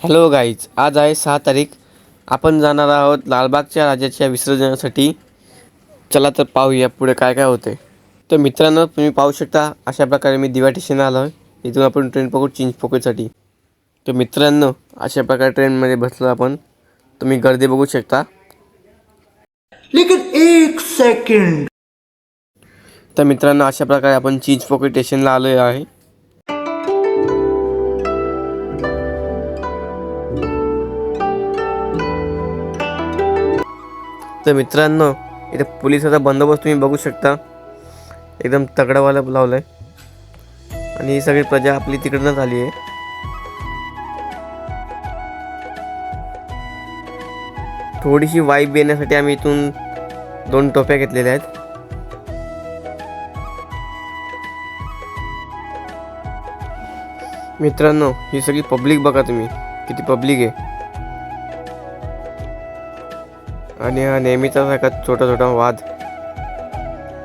Hello guys, आज आहे 6 तारीख. आपण जाणार आहोत लालबागच्या राजाच्या विसर्जनासाठी. चला तर पाहूया पुढे काय काय होते. तर मित्रांनो, तुम्ही पाहू शकता अशा प्रकारे मी दिवा स्टेशनला आलो आहे. इथून आपण ट्रेन पकडू चिंचपोकळीसाठी. तर मित्रांनो, अशा प्रकारे ट्रेनमध्ये बसलो आपण. तुम्ही गर्दी बघू शकता. लेकिन एक सेकंड. तर मित्रांनो, अशा प्रकारे आपण चिंचपोकळी स्टेशनला आलो आहे. तर मित्रांनो, इथे पोलिसाचा बंदोबस्त तुम्ही बघू शकता. एकदम तगडावाला लावला आहे आणि ही सगळी प्रजा आपली तिकडनंच आली आहे. थोडीशी वाईब येण्यासाठी आम्ही इथून 2 टोप्या घेतलेल्या आहेत. मित्रांनो, ही सगळी पब्लिक बघा तुम्ही, किती पब्लिक आहे. आणि हा नेहमीचा सारखा छोटा छोटा वाद.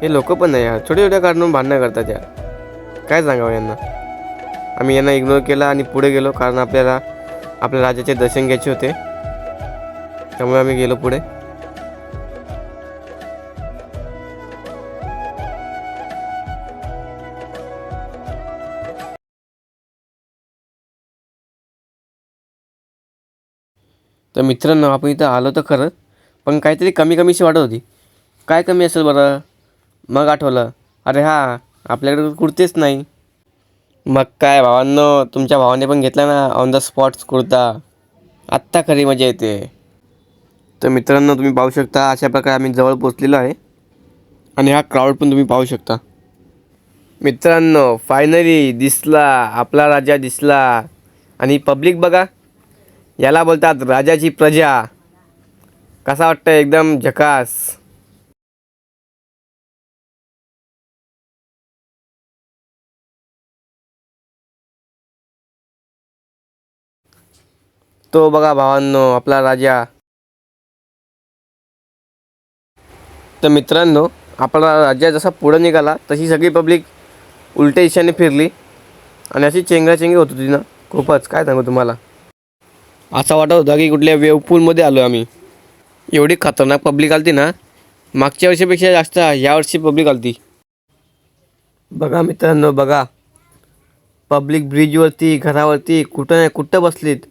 हे लोक पण नाही यार, छोट्या छोट्या कारणून भांडणं करतात यार. काय सांगावं यांना. आम्ही यांना इग्नोर केला आणि पुढे गेलो, कारण आपल्याला आपल्या राजाचे दर्शन घ्यायचे होते. त्यामुळे आम्ही गेलो पुढे. तर मित्रांनो, आपण इथं आलो तर खरं, पण काहीतरी कमीशी वाटत होती. काय कमी असेल बरं. मग आठवलं, अरे हा, आपल्याकडे कुर्तेच नाही. मग काय भावांनो, तुमच्या भावाने पण घेतला ना ऑन द स्पॉट कुर्ता. आत्ता खरी मजा येते. तर मित्रांनो, तुम्ही पाहू शकता अशा प्रकारे आम्ही जवळ पोचलेलो आहे. आणि हा क्राऊड पण तुम्ही पाहू शकता. मित्रांनो, फायनली दिसला, आपला राजा दिसला. आणि पब्लिक बघा, याला बोलतात राजाची प्रजा. कसा वाटतं, एकदम झकास. तो बघा भावांनो, आपला राजा. तर मित्रांनो, आपला राजा जसा पुढं निघाला तशी सगळी पब्लिक उलट्या दिशेने फिरली. आणि अशी चेंगराचेंगरी होत होती ना, खूपच. काय सांगू तुम्हाला. असं वाटत होतं की कुठल्या वेवपूलमध्ये आलो आम्ही. एवढी खतरनाक पब्लिक आलती ना, मागच्या वर्षीपेक्षा जास्त यावर्षी पब्लिक आलती. बघा मित्रांनो, बघा, पब्लिक ब्रिजवरती, घरावरती, कुठं नाही कुठं बसलीत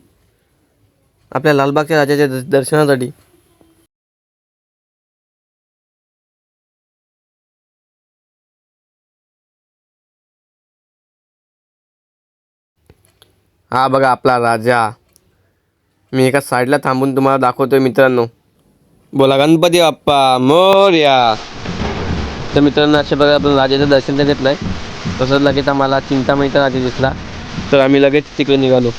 आपल्या लालबागच्या राजाच्या दर्शनासाठी. हा बघा आपला राजा. मी एका साईडला थांबून तुम्हाला दाखवतोय मित्रांनो. बोला गणपती बाप्पा मोरया. तर मित्रांनो, अशा प्रकारे आपण राजाचं दर्शन तर घेतलं आहे. तसंच लगेच आम्हाला चिंतामणीचा राजा दिसला, तर आम्ही लगेच तिकडे निघालो.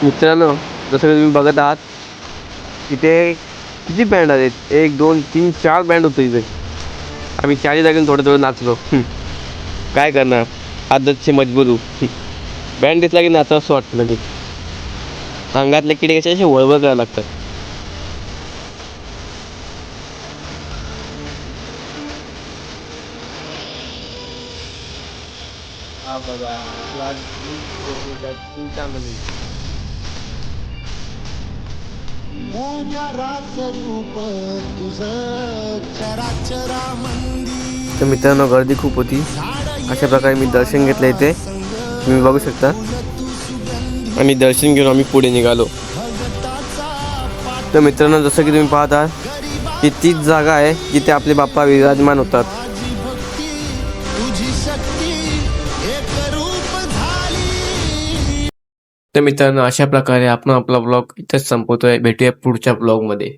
मित्रांनो, जसं की तुम्ही बघत आहात, इथे किती बँड आहेत. 1 2 3 4 बँड होतं इथे. आम्ही 4 जागेने थोडं थोडं नाचलो. काय करणार, आदतची मजबुरी. बँड दिसला की नाचावं असं वाटतं लगेच. अंगातले किडे कसे असे वळवळ करायला लागतात. हा बघा, तर मित्रांनो, गर्दी खूप होती. अशा प्रकारे मी दर्शन घेतलं इथे, तुम्ही बघू शकता. आणि दर्शन घेऊन आम्ही पुढे निघालो. तर मित्रांनो, जसं की तुम्ही पाहता, ही तीच जागा आहे जिथे आपले बाप्पा विराजमान होतात. तर मित्रांनो, अशा प्रकारे आपण आपला ब्लॉग इथंच संपवतोय. भेटूया पुढच्या ब्लॉगमध्ये.